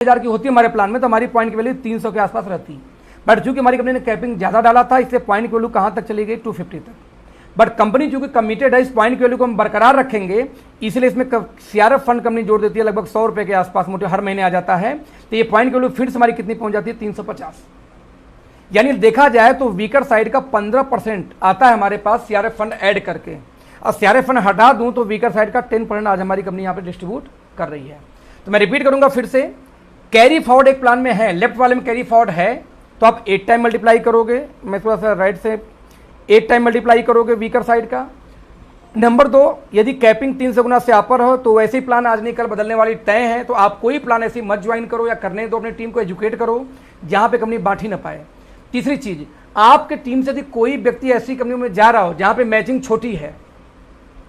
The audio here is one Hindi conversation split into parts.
1000 की होती है हमारे प्लान में तो हमारी पॉइंट की वैल्यू 300 के आसपास रहती। बट चूंकि हमारी कंपनी ने कैपिंग ज़्यादा डाला था इसलिए पॉइंट की वैल्यू कहाँ तक चली गई 250 तक। बट कंपनी चूंकि कमिटेड है इस पॉइंट की वैल्यू को हम बरकरार रखेंगे, इसलिए इसमें सीआरएफ फंड कंपनी जोड़ देती है, लगभग 100 रुपये के आसपास मोटे हर महीने आ जाता है। तो ये पॉइंट की वैल्यू फिर से हमारी कितनी पहुंच जाती है 350। यानी देखा जाए तो वीकर साइड का 15% आता है हमारे पास सीआरएफ फंड ऐड करके, और सीआरएफ फंड हटा दूं तो वीकर साइड का 10% आज हमारी कंपनी यहाँ पे डिस्ट्रीब्यूट कर रही है। तो मैं रिपीट करूंगा फिर से, कैरी फॉरवर्ड एक प्लान में है, लेफ्ट वाले में कैरी फॉरवर्ड है तो आप 8 टाइम मल्टीप्लाई करोगे, मैं थोड़ा सा राइट से 8 टाइम मल्टीप्लाई करोगे वीकर साइड का। नंबर 2, यदि कैपिंग 300 गुना से अपर हो तो वैसे ही प्लान आज नहीं कल बदलने वाली तय है, तो आप कोई प्लान ऐसी मत ज्वाइन करो या करने दो, अपनी टीम को एजुकेट करो जहां पे कंपनी बांट ही ना पाए। तीसरी चीज, आपके टीम से यदि कोई व्यक्ति ऐसी कंपनी में जा रहा हो जहां पे मैचिंग छोटी है,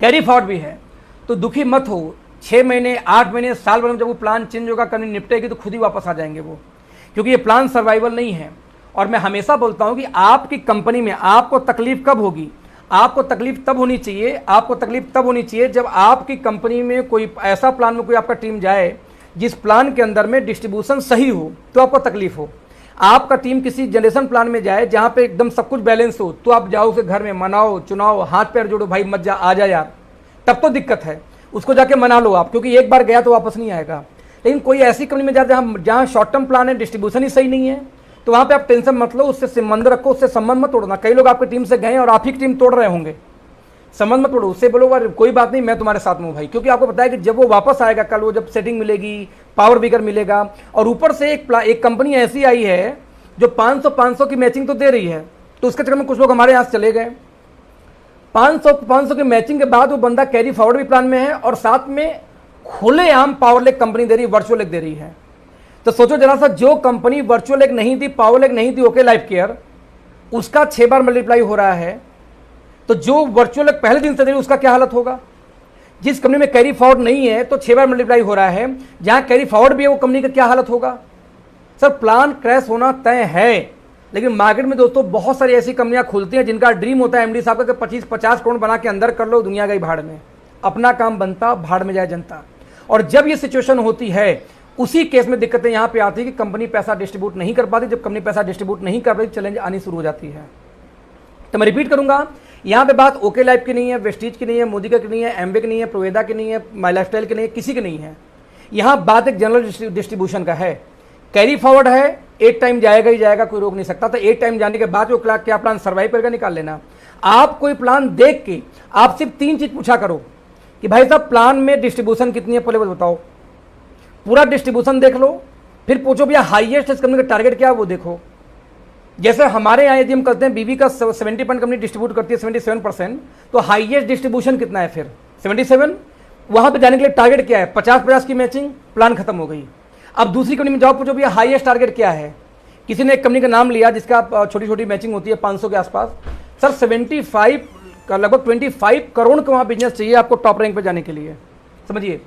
कैरी फॉरवर्ड भी है, तो दुखी मत हो। 6 महीने 8 महीने साल भर में जब वो प्लान चेंज होगा, करनी निपटेगी तो खुद ही वापस आ जाएंगे वो, क्योंकि ये प्लान सर्वाइवल नहीं है। और मैं हमेशा बोलता हूं कि आपकी कंपनी में आपको तकलीफ कब होगी, आपको तकलीफ तब होनी चाहिए जब आपकी कंपनी में कोई ऐसा प्लान में कोई आपका टीम जाए जिस प्लान के अंदर में डिस्ट्रीब्यूशन सही हो, तो आपको तकलीफ हो। आपका टीम किसी जनरेशन प्लान में जाए जहां पे एकदम सब कुछ बैलेंस हो, तो आप जाओ उसे घर में मनाओ, चुनाओ, हाथ पैर जोड़ो, भाई मत जा, आ जा यार, तब तो दिक्कत है। उसको जाके मना लो आप, क्योंकि एक बार गया तो वापस नहीं आएगा। लेकिन कोई ऐसी कंपनी में जाते जहां शॉर्ट टर्म प्लान है, डिस्ट्रीब्यूशन ही सही नहीं है, तो वहां पे आप टेंशन मत लो, उससे संबंध रखो, उससे संबंध मत तोड़ना। कई लोग आपकी टीम से गए और आप ही की टीम तोड़ रहे होंगे, संबंध मत तोड़ो, उससे बोलो कोई बात नहीं, मैं तुम्हारे साथ में हूं भाई, क्योंकि आपको पता है कि जब वो वापस आएगा कल, वो जब सेटिंग मिलेगी, पावर वीकर मिलेगा, और ऊपर से एक कंपनी ऐसी आई है जो 500 की मैचिंग तो दे रही है, तो उसके चक्कर में कुछ लोग हमारे यहाँ से चले गए। 500 की मैचिंग के बाद वो बंदा कैरी फॉरवर्ड भी प्लान में है और साथ में खुलेआम पावर लेक कंपनी दे रही है, वर्चुअल लेक दे रही है। तो सोचो जरा सा, जो कंपनी वर्चुअल लेक नहीं दी, पावर लेक नहीं दी, ओके लाइफ केयर, उसका 6 बार मल्टीप्लाई हो रहा है, तो जो वर्चुअल लेक पहले दिन से दे रही उसका क्या हालत होगा। जिस कंपनी में कैरी फॉरवर्ड नहीं है तो 6 बार मल्टीप्लाई हो रहा है, जहां कैरी फॉरवर्ड भी है वो कंपनी का क्या हालत होगा। सर प्लान क्रैश होना तय है, लेकिन मार्केट में दोस्तों बहुत सारी ऐसी कंपनियां खुलती हैं जिनका ड्रीम होता है एमडी साहब का कि 25-50 करोड़ बना के अंदर कर लो, दुनिया गई भाड़ में, अपना काम बनता, भाड़ में जाए जनता। और जब ये सिचुएशन होती है, उसी केस में दिक्कतें यहां पे आती है कि कंपनी पैसा डिस्ट्रीब्यूट नहीं कर पाती। जब कंपनी पैसा डिस्ट्रीब्यूट नहीं कर पाती, चैलेंज आनी शुरू हो जाती है। तो मैं रिपीट करूंगा, यहां पे बात ओके लाइफ की नहीं है, वेस्टीज की नहीं है, मोदी की नहीं है, एम्बे की नहीं है, प्रोवेदा की नहीं है, माई लाइफस्टाइल की नहीं है, किसी की नहीं है। यहां बात एक जनरल डिस्ट्रीब्यूशन का है। कैरी फॉरवर्ड है, 8 टाइम जाएगा ही जाएगा, कोई रोक नहीं सकता। तो 8 टाइम जाने के बाद वो क्या प्लान सर्वाइव करेगा, निकाल लेना। आप कोई प्लान देख के आप सिर्फ 3 चीज पूछा करो कि भाई साहब प्लान में डिस्ट्रीब्यूशन कितनी है, पहले बताओ, पूरा डिस्ट्रीब्यूशन देख लो, फिर पूछो भैया हाईएस्ट इस कंपनी का टारगेट क्या है वो देखो। जैसे हमारे यहाँ यदि हम करते हैं बीबी का 70% कंपनी डिस्ट्रीब्यूट करती है 77%, तो हाईएस्ट डिस्ट्रीब्यूशन कितना है फिर 77। वहां पे जाने के लिए टारगेट क्या है, 50-50 की मैचिंग, प्लान खत्म हो गई। अब दूसरी कंपनी में जाओ, पूछो भैया हाईएस्ट टारगेट क्या है। किसी ने एक कंपनी का नाम लिया जिसका छोटी छोटी मैचिंग होती है 500 के आसपास। सर 75 का लगभग 25 करोड़ का वहां बिजनेस चाहिए आपको टॉप रैंक पे जाने के लिए, समझिए।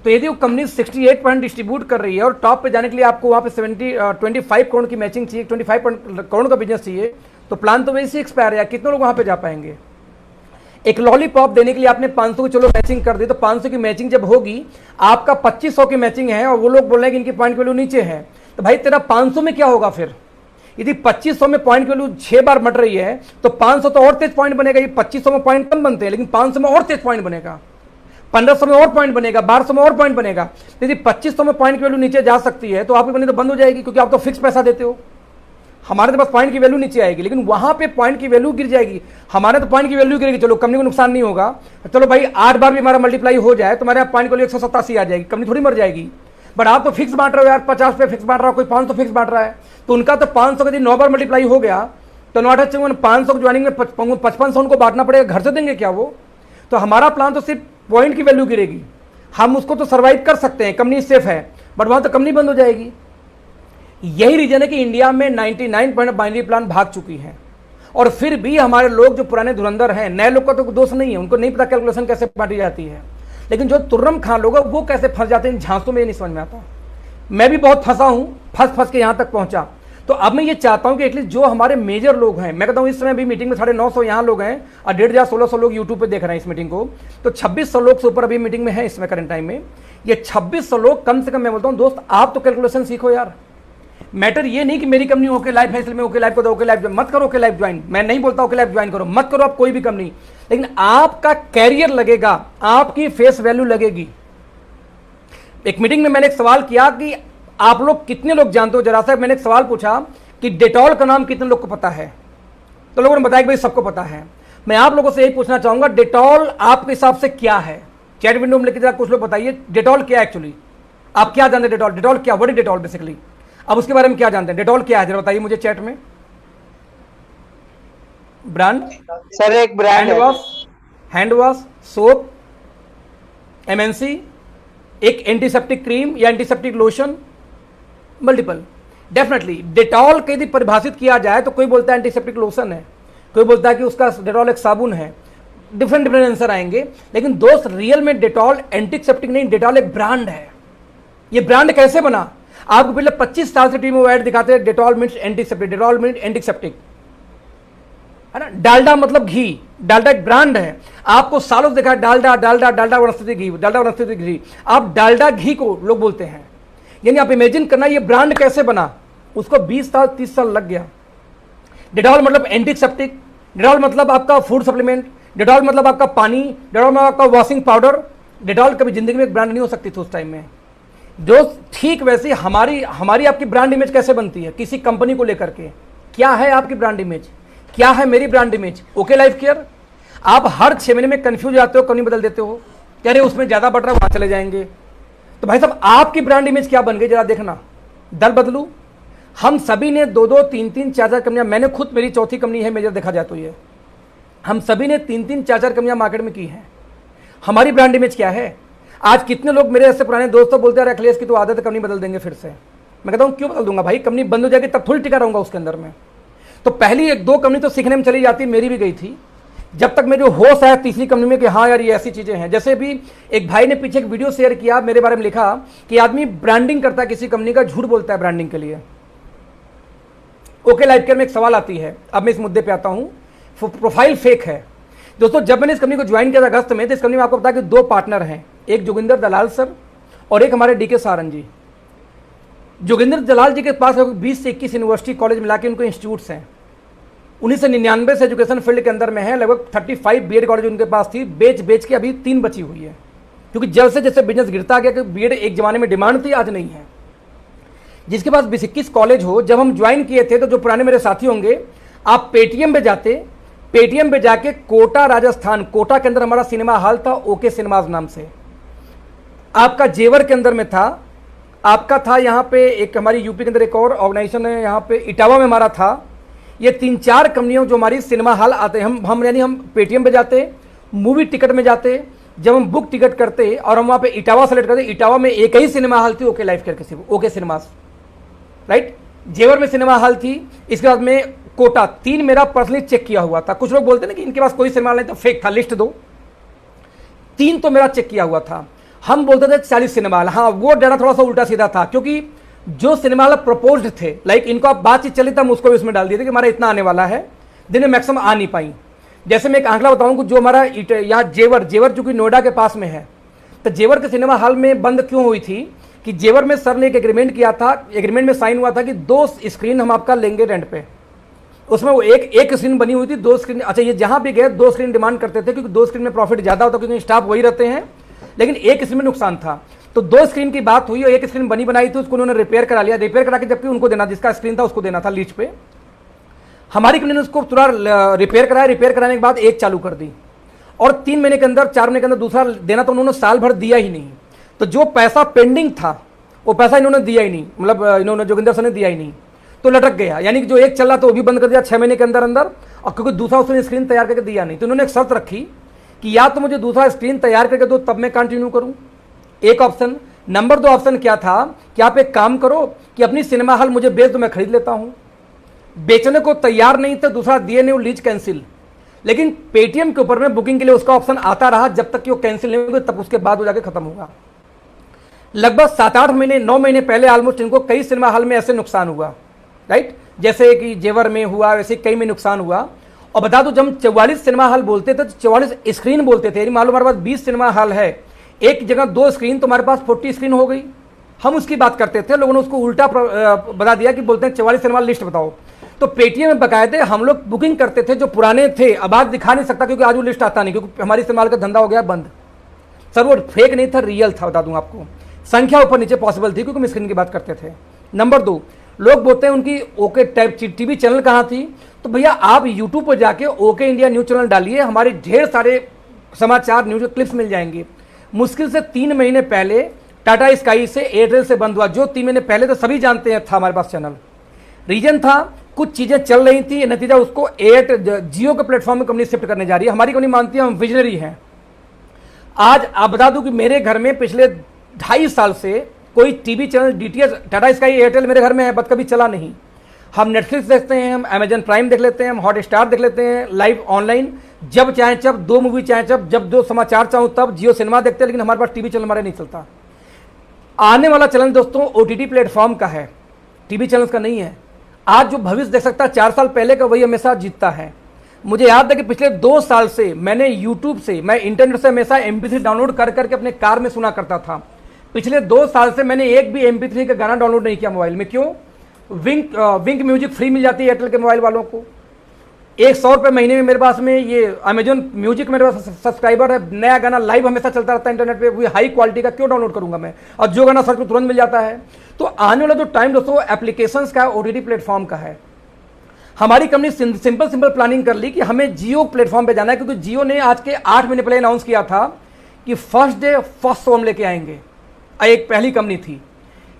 तो यदि वो कंपनी 68% डिस्ट्रीब्यूट कर रही है और टॉप पे जाने के लिए आपको वहां पे 25 करोड़ की मैचिंग चाहिए, 25 करोड़ का बिजनेस चाहिए, तो प्लान तो वैसे ही एक्सपायर है, कितने लोग वहां पे जा पाएंगे। एक लॉलीपॉप देने के लिए आपने 500 की चलो मैचिंग कर दी, तो 500 की मैचिंग जब होगी, आपका 2500 की मैचिंग है और वो लोग बोल रहे हैं कि इनकी पॉइंट वैल्यू नीचे है, तो भाई तेरा 500 में क्या होगा फिर। यदि 2500 में पॉइंट वैल्यू 6 बार मट रही है तो 500 तो और तेज पॉइंट बनेगा। ये 2500 में पॉइंट कम बनते हैं, लेकिन 500 में और तेज पॉइंट बनेगा, 1500 में और पॉइंट बनेगा, 1200 में और पॉइंट बनेगा। यदि 2500 में पॉइंट की वैल्यू नीचे जा सकती है तो आपकी कंपनी तो बंद हो जाएगी, क्योंकि आप तो फिक्स पैसा देते हो। हमारे तो बस पॉइंट की वैल्यू नीचे आएगी, लेकिन वहां पे पॉइंट की वैल्यू गिर जाएगी। हमारे तो पॉइंट की वैल्यू गिरेगी, चलो कंपनी को नुकसान नहीं होगा, चलो भाई 8 बार भी हमारा मल्टीप्लाई हो जाए तो हमारे पॉइंट की वैल्यू 187 आ जाएगी, कंपनी थोड़ी मर जाएगी। बट आप तो फिक्स बांट रहे हो यार, 50 पे फिक्स बांट रहा हो, कोई 500 फिक्स बांट रहा है, तो उनका तो 500 का यदि 9 बार मल्टीप्लाई हो गया तो 9 500 की ज्वाइनिंग में 5500 उनको बांटना पड़ेगा, घर से देंगे क्या वो। तो हमारा प्लान तो सिर्फ पॉइंट की वैल्यू गिरेगी, हम उसको तो सर्वाइव कर सकते हैं, कंपनी सेफ है, बट वहां तो कंपनी बंद हो जाएगी। यही रीजन है कि इंडिया में 99% बाइनरी प्लान भाग चुकी है, और फिर भी हमारे लोग जो पुराने धुरंधर हैं, नए लोग का तो दोष नहीं है, उनको नहीं पता कैलकुलेशन कैसे बांटी जाती है, लेकिन जो तुर्रम खान लोग वो कैसे फंस जाते हैं झांसों में, ये नहीं समझ में आता। मैं भी बहुत फंसा हूं, फंस के यहां तक पहुंचा। तो अब मैं ये चाहता हूं कि एटलीस्ट जो हमारे मेजर लोग हैं, मैं कहता हूं इस समय भी मीटिंग में 950 यहाँ लोग हैं और 1500-1600 लोग यूट्यूब पे देख रहे हैं इस मीटिंग को, तो 2600 लोग से ऊपर अभी मीटिंग में है इसमें करंट टाइम में। ये 2600 लोग कम से कम, मैं बोलता हूं दोस्त आप तो कैलकुलेशन सीखो यार। मैटर ये नहीं कि मेरी कंपनी ओके लाइफ है इसलिए मैं ओके लाइफ को, ओके लाइफ मत करो, ओके लाइफ ज्वाइन, मैं नहीं बोलता ओके लाइफ ज्वाइन करो, मत करो आप कोई भी कंपनी, लेकिन आपका कैरियर लगेगा, आपकी फेस वैल्यू लगेगी। एक मीटिंग में मैंने एक सवाल किया कि आप लोग कितने लोग जानते हो, जरा सा मैंने एक सवाल पूछा कि डेटॉल का नाम कितने लोग को पता है, तो लोगों ने बताया कि भाई सबको पता है। मैं आप लोगों से यही पूछना चाहूंगा डेटॉल आपके हिसाब से क्या है? चैट विंडो में लिखिए, कुछ लोग बताइए डेटॉल क्या है एक्चुअली, आप क्या जानते हैं डेटॉल, डेटॉल क्या, व्हाट इज डेटॉल बेसिकली, अब उसके बारे में क्या जानते हैं, डेटॉल क्या है जरा बताइए मुझे चैट में। ब्रांड सर, एक brand hand wash, soap, MNC, एक एंटीसेप्टिक क्रीम या antiseptic lotion, multiple. Definitely Dettol के यदि परिभाषित किया जाए तो कोई बोलता है एंटीसेप्टिक लोशन है, कोई बोलता है कि उसका डेटॉल एक साबुन है, डिफरेंट डिफरेंट आंसर आएंगे। लेकिन दोस्त रियल में डेटॉल एंटीसेप्टिक नहीं, डेटॉल एक ब्रांड है। ये ब्रांड कैसे बना? आपको पिछले 25 साल से टीवी में ऐड दिखाते हैं Dettol means antiseptic, Dettol means antiseptic, है ना। डालडा मतलब घी, डालडा एक ब्रांड है, आपको सालों से देखा डालडा डालडा डालडा वनस्पति घी, डालडा वनस्पति घी, आप डालडा घी को लोग बोलते हैं। यानी आप इमेजिन करना ये ब्रांड कैसे बना, उसको 20 साल 30 साल लग गया। डेटॉल मतलब एंटीसेप्टिक, डेटॉल मतलब आपका फूड सप्लीमेंट, डेटॉल मतलब आपका पानी, डेटॉल मतलब आपका वॉशिंग पाउडर। डेटॉल कभी जिंदगी में एक ब्रांड नहीं हो सकती थी उस टाइम में। जो ठीक वैसे हमारी आपकी ब्रांड इमेज कैसे बनती है किसी कंपनी को लेकर के, क्या है आपकी ब्रांड इमेज, क्या है मेरी brand image? Okay life care. आप हर 6 महीने में कंफ्यूज जाते हो, कंपनी बदल देते हो, कह रहे उसमें ज्यादा बढ़ रहा है वहां चले जाएंगे। तो भाई साहब आपकी ब्रांड इमेज क्या बन गई जरा देखना, दल बदलू। हम सभी ने 2-2 3-3 4-4 कंपनियां, मैंने खुद, मेरी चौथी कंपनी है मेजर देखा जाए तो ये, हम सभी ने 3-3 4-4 कंपनियां मार्केट में की हैं। हमारी ब्रांड इमेज क्या है? आज कितने लोग मेरे ऐसे पुराने दोस्तों बोलते हैं अखिलेश की तो आदत है कंपनी बदल देंगे फिर से। मैं कहता हूं क्यों बदल दूंगा भाई, कंपनी बंद हो जाएगी तब थोड़ी टिका रहूंगा उसके अंदर में। तो पहली 1-2 कंपनी तो सीखने में चली जाती, मेरी भी गई थी, जब तक मेरे होश आया तीसरी कंपनी में कि हाँ यार ये ऐसी चीजें हैं। जैसे भी एक भाई ने पीछे एक वीडियो शेयर किया, मेरे बारे में लिखा कि आदमी ब्रांडिंग करता है किसी कंपनी का, झूठ बोलता है ब्रांडिंग के लिए। ओके लाइफ केयर में एक सवाल आती है, अब मैं इस मुद्दे पे आता हूं, प्रोफाइल फेक है। दोस्तों जब मैंने इस कंपनी को ज्वाइन किया था अगस्त में, तो इस कंपनी में आपको पता कि 2 पार्टनर हैं, एक जोगिंदर दलाल सर और एक हमारे डीके सारंग जी। जोगिंदर दलाल जी के पास 20 से 21 यूनिवर्सिटी कॉलेज मिला के उनको इंस्टीट्यूट्स हैं। 1999 से एजुकेशन फील्ड के अंदर में है, लगभग 35 बीएड कॉलेज उनके पास थी, बेच के अभी 3 बची हुई है, क्योंकि जब से जैसे बिजनेस गिरता गया कि बीएड एक जमाने में डिमांड थी, आज नहीं है। जिसके पास 20-21 कॉलेज हो, जब हम ज्वाइन किए थे तो जो पुराने मेरे साथी होंगे, आप पेटीएम पे जाते, पेटीएम पे जाके कोटा राजस्थान, कोटा के अंदर हमारा सिनेमा हॉल था ओके सिनेमाज नाम से, आपका जेवर के अंदर में था, आपका था यहाँ पे एक हमारी यूपी के अंदर एक और ऑर्गेनाइजेशन है, यहाँ पे इटावा में हमारा था। ये 3-4 कंपनियों जो हमारी सिनेमा हॉल आते, हम यानी हम पेटीएम पे जाते, मूवी टिकट में जाते, जब हम बुक टिकट करते और हम वहाँ पे इटावा सेलेक्ट करते, इटावा में एक ही सिनेमा हॉल थी ओके लाइफ केयर के सिर्फ, ओके सिनेमास, राइट। जेवर में सिनेमा हॉल थी, इसके बाद में कोटा, 3 मेरा पर्सनली चेक किया हुआ था। कुछ लोग बोलते ना कि इनके पास कोई सिनेमा हॉल नहीं तो फेक था, लिस्ट दो, 3 तो मेरा चेक किया हुआ था। हम बोलते थे 40 सिनेमा हॉल, हाँ वो डाटा थोड़ा सा उल्टा सीधा था, क्योंकि जो सिनेमा हॉल प्रपोज्ड थे, लाइक इनको आप बातचीत चली तब उसको भी उसमें डाल दिए थे कि हमारा इतना आने वाला है, दिन में मैक्सिमम आ नहीं पाई। जैसे मैं एक आंकड़ा बताऊं कि जो हमारा यहाँ जेवर चूंकि नोएडा के पास में है, तो जेवर के सिनेमा हॉल में बंद क्यों हुई थी कि जेवर में सर ने एक एग्रीमेंट किया था, एग्रीमेंट में साइन हुआ था कि 2 स्क्रीन हम आपका लेंगे रेंट पे। उसमें वो एक स्क्रीन बनी हुई थी, 2 स्क्रीन, अच्छा ये जहां भी गए 2 स्क्रीन डिमांड करते थे, क्योंकि 2 स्क्रीन में प्रॉफिट ज्यादा होता, क्योंकि स्टाफ वही रहते हैं, लेकिन एक स्क्रीन में नुकसान था। तो 2 स्क्रीन की बात हुई और एक स्क्रीन बनी बनाई थी, उसको उन्होंने रिपेयर करा लिया, रिपेयर करा के जबकि उनको देना, जिसका स्क्रीन था उसको देना था लीज पे। हमारी कंपनी ने उसको पूरा रिपेयर कराया, रिपेयर कराने के बाद एक चालू कर दी, और 3 महीने के अंदर 4 महीने के अंदर दूसरा देना, तो उन्होंने साल भर दिया ही नहीं। तो जो पैसा पेंडिंग था वो पैसा इन्होंने दिया ही नहीं, मतलब इन्होंने जोगिंदर सर ने दिया ही नहीं, तो लटक गया। यानी कि जो एक चल रहा था वो भी बंद कर दिया 6 महीने के अंदर अंदर, और क्योंकि दूसरा उसने स्क्रीन तैयार करके दिया नहीं, तो इन्होंने एक शर्त रखी कि या तो मुझे दूसरा स्क्रीन तैयार करके दो तब मैं कंटिन्यू करूं, एक ऑप्शन। नंबर 2 ऑप्शन क्या था कि आप एक काम करो कि अपनी सिनेमा हॉल मुझे बेच दो, मैं खरीद लेता हूं। बेचने को तैयार नहीं थे, दूसरा दिए नहीं, वो लीज कैंसिल। लेकिन पेटीएम के ऊपर में बुकिंग के लिए उसका ऑप्शन आता रहा, जब तक कि वो कैंसिल नहीं होगी तब उसके बाद वो जाके खत्म होगा। लगभग 7-8 महीने 9 महीने पहले ऑलमोस्ट इनको कई सिनेमा हॉल में ऐसे नुकसान हुआ, राइट, जैसे कि जेवर में हुआ, वैसे कई में नुकसान हुआ। और बता दो जब हम 44 सिनेमा हॉल बोलते थे तो 44 स्क्रीन बोलते थे, मालूम हमारे पास 20 सिनेमा हॉल है, एक जगह 2 स्क्रीन तो हमारे पास 40 स्क्रीन हो गई। हम उसकी बात करते थे, लोगों ने उसको उल्टा बता दिया कि बोलते हैं 44 सिनेमा लिस्ट बताओ। तो पेटीएम में बकायदे हम लोग बुकिंग करते थे जो पुराने थे। अब आज दिखा नहीं सकता क्योंकि आज वो लिस्ट आता नहीं, क्योंकि हमारी इस्तेमाल का धंधा हो गया बंद। सर वो फेक नहीं था, रियल था, बता दूं आपको। संख्या ऊपर नीचे पॉसिबल थी क्योंकि हम स्क्रीन की बात करते थे। नंबर 2, लोग बोलते हैं उनकी ओके टाइप टीवी चैनल कहाँ थी। तो भैया आप यूट्यूब पर जाके ओके इंडिया न्यूज चैनल डालिए, हमारे ढेर सारे समाचार न्यूज क्लिप्स मिल जाएंगे। मुश्किल से 3 महीने पहले टाटा स्काई से एयरटेल से बंद हुआ, जो 3 महीने पहले तो सभी जानते हैं था हमारे पास चैनल। रीजन था कुछ चीजें चल रही थी, नतीजा उसको जियो के प्लेटफॉर्म में कंपनी शिफ्ट करने जा रही है। हमारी कंपनी मानती है हम विजनरी हैं। आज आप बता दूं कि मेरे घर में पिछले 2.5 साल से कोई TV channel DTH Tata sky Airtel मेरे घर में है, बट कभी चला नहीं। हम नेटफ्लिक्स देखते हैं, हम अमेजन प्राइम देख लेते हैं, हम हॉटस्टार देख लेते हैं लाइव ऑनलाइन, जब चाहे जब, 2 मूवी चाहे जब 2 समाचार चाहूँ तब। जियो सिनेमा देखते हैं, लेकिन हमारे पास टीवी चैनल हमारे नहीं चलता। आने वाला चैनल दोस्तों ओटीटी प्लेटफॉर्म का है, टीवी चैनल्स का नहीं है। आज जो भविष्य देख सकता है 4 साल पहले का, वही हमेशा जीतता है। मुझे याद है कि पिछले 2 साल से मैंने यूट्यूब से, मैं इंटरनेट से हमेशा MP3 डाउनलोड कर करके अपने कार में सुना करता था। पिछले 2 साल से मैंने एक भी MP3 का गाना डाउनलोड नहीं किया मोबाइल में। क्यों? विंक म्यूजिक फ्री मिल जाती है एयरटेल के मोबाइल वालों को। 100 रुपये महीने में मेरे पास में ये अमेजन म्यूजिक मेरे पास सब्सक्राइबर है। नया गाना लाइव हमेशा चलता रहता है इंटरनेट पे, वो हाई क्वालिटी का क्यों डाउनलोड करूंगा मैं, और जो गाना सर्च पे तुरंत मिल जाता है। तो आने वाला जो टाइम दोस्तों एप्लीकेशंस का, ओटीटी प्लेटफॉर्म का है। हमारी कंपनी सिंपल प्लानिंग कर ली कि हमें जियो प्लेटफॉर्म पे जाना है, क्योंकि जियो ने आज के 8 महीने पहले अनाउंस किया था कि फर्स्ट डे फर्स्ट शो हम लेके आएंगे। एक पहली कंपनी थी।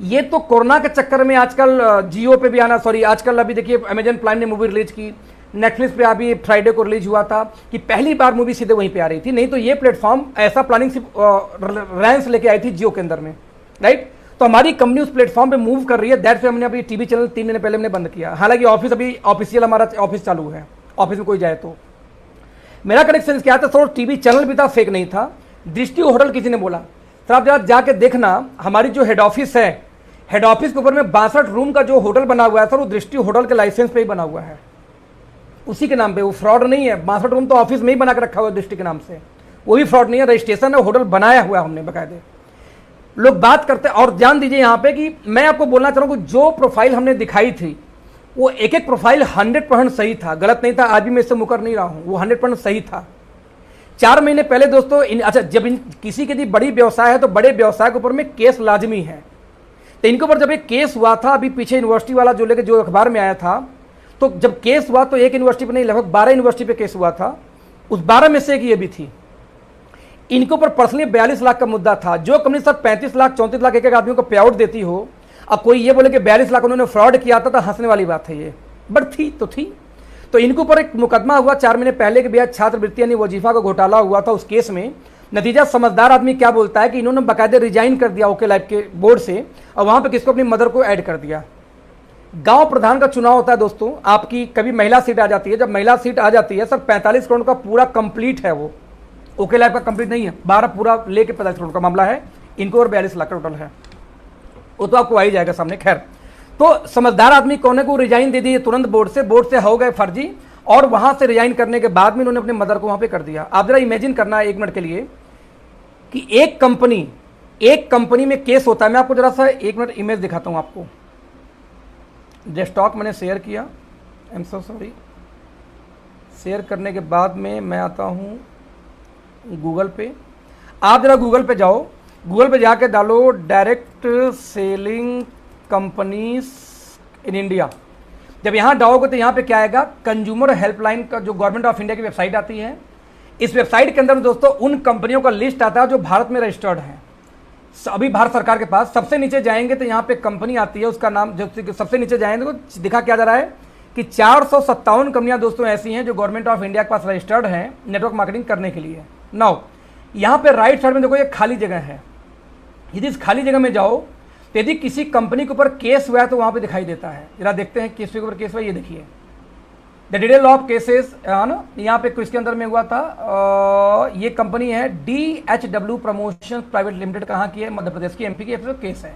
ये तो कोरोना के चक्कर में आजकल जियो पे भी आना, सॉरी आजकल अभी देखिए अमेजन प्राइम ने मूवी रिलीज की, नेटफ्लिक्स पे अभी फ्राइडे को रिलीज हुआ था कि पहली बार मूवी सीधे वहीं पे आ रही थी। नहीं तो ये प्लेटफॉर्म ऐसा प्लानिंग सिर्फ रिलायंस लेके आई थी जियो के अंदर में, राइट। तो हमारी कंपनी उस प्लेटफॉर्म पे मूव कर रही है। दैट से हमने अभी टीवी चैनल 3 महीने पहले हमने बंद किया। हालांकि ऑफिस अभी ऑफिशियल हमारा ऑफिस चालू है, ऑफिस में कोई जाए तो। मेरा कनेक्शन क्या था, थोड़ा टीवी चैनल भी था, फेक नहीं था। दृष्टि होटल किसी ने बोला, सर आप जरा जाके देखना, हमारी जो हेड ऑफिस है, हेड ऑफिस के ऊपर में 62 रूम का जो होटल बना हुआ है सर, वो दृष्टि होटल के लाइसेंस पे ही बना हुआ है, उसी के नाम पे। वो फ्रॉड नहीं है। 62 रूम तो ऑफिस में ही बना के रखा हुआ है दृष्टि के नाम से, वो भी फ्रॉड नहीं है, रजिस्ट्रेशन है, होटल बनाया हुआ है हमने बकायदे। लोग बात करते हैं। और ध्यान दीजिए यहाँ पे कि मैं आपको बोलना चाह रहा हूँ, जो प्रोफाइल हमने दिखाई थी वो एक प्रोफाइल 100% सही था, गलत नहीं था। आज भी मैं इससे मुकर नहीं रहा हूँ, वो 100% सही था। 4 महीने पहले दोस्तों अच्छा, जब किसी के लिए बड़ी व्यवसाय है तो बड़े व्यवसाय के ऊपर में केस लाजमी है। तो इनके ऊपर जब एक केस हुआ था, अभी पीछे यूनिवर्सिटी वाला जो लेके जो अखबार में आया था, तो जब केस हुआ तो एक यूनिवर्सिटी पे नहीं, लगभग 12 यूनिवर्सिटी पे केस हुआ था। उस 12 में से एक ये भी थी। इनके ऊपर पर्सनली 42 लाख का मुद्दा था। जो कंपनी सर 35 लाख 34 लाख एक एक आदमियों को पे आउट देती हो, अब कोई ये बोले कि 42 लाख उन्होंने फ्रॉड किया था, तो हंसने वाली बात है ये, बट थी तो थी। तो इनके ऊपर एक मुकदमा हुआ 4 महीने पहले के, भैया छात्रवृत्ति यानी वजीफा का घोटाला हुआ था। उस केस में नतीजा समझदार आदमी क्या बोलता है कि इन्होंने बाकायदे रिजाइन कर दिया ओके लाइफ के बोर्ड से, और वहां पे किसको, अपनी मदर को ऐड कर दिया। गांव प्रधान का चुनाव होता है दोस्तों, आपकी कभी महिला सीट आ जाती है। जब महिला सीट आ जाती है सर, 45 करोड़ का पूरा कंप्लीट है वो, ओके लाइफ का कंप्लीट नहीं है, 12 पूरा लेके 45 करोड़ का मामला है इनको, और 42 लाख टोटल है। वो तो आपको आ ही जाएगा सामने। खैर, तो समझदार आदमी कौन है को रिजाइन दे दिए तुरंत बोर्ड से हो गए फर्जी, और वहां से रिजाइन करने के बाद में उन्होंने अपने मदर को वहां पे कर दिया। आप जरा इमेजिन करना 1 मिनट के लिए कि एक कंपनी में केस होता है। मैं आपको जरा सा 1 मिनट इमेज दिखाता हूं आपको। डेस्कटॉप मैंने शेयर किया, I am so sorry. Share करने के बाद में मैं आता हूं गूगल पे। आप जरा गूगल पे जाओ, गूगल पे जाके डालो direct selling companies in India. जब यहाँ डालोगे तो यहाँ पे क्या आएगा, कंज्यूमर हेल्पलाइन का जो गवर्नमेंट ऑफ इंडिया की वेबसाइट आती है। इस वेबसाइट के अंदर दोस्तों उन कंपनियों का लिस्ट आता है जो भारत में रजिस्टर्ड है अभी भारत सरकार के पास। सबसे नीचे जाएंगे तो यहाँ पे कंपनी आती है, उसका नाम जो सबसे नीचे जाएंगे तो दिखा क्या जा रहा है कि 457 कंपनियां दोस्तों ऐसी हैं जो गवर्नमेंट ऑफ इंडिया के पास रजिस्टर्ड हैं नेटवर्क मार्केटिंग करने के लिए। नाउ यहाँ पे राइट साइड में देखो ये खाली जगह है। यदि इस खाली जगह में जाओ तो यदि किसी कंपनी के ऊपर केस हुआ है तो वहां पे दिखाई देता है। जरा देखते हैं किस के ऊपर केस हुआ, ये देखिए द डिटेल ऑफ केसेस है ना। यहाँ पे किसके अंदर में हुआ था, ये कंपनी है DHW प्रमोशन प्राइवेट लिमिटेड, कहाँ की है, मध्य प्रदेश की, MP की केस है।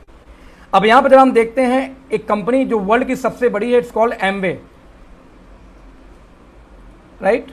अब यहाँ पे जब हम देखते हैं एक कंपनी जो वर्ल्ड की सबसे बड़ी है, इट्स कॉल्ड एमवे, राइट।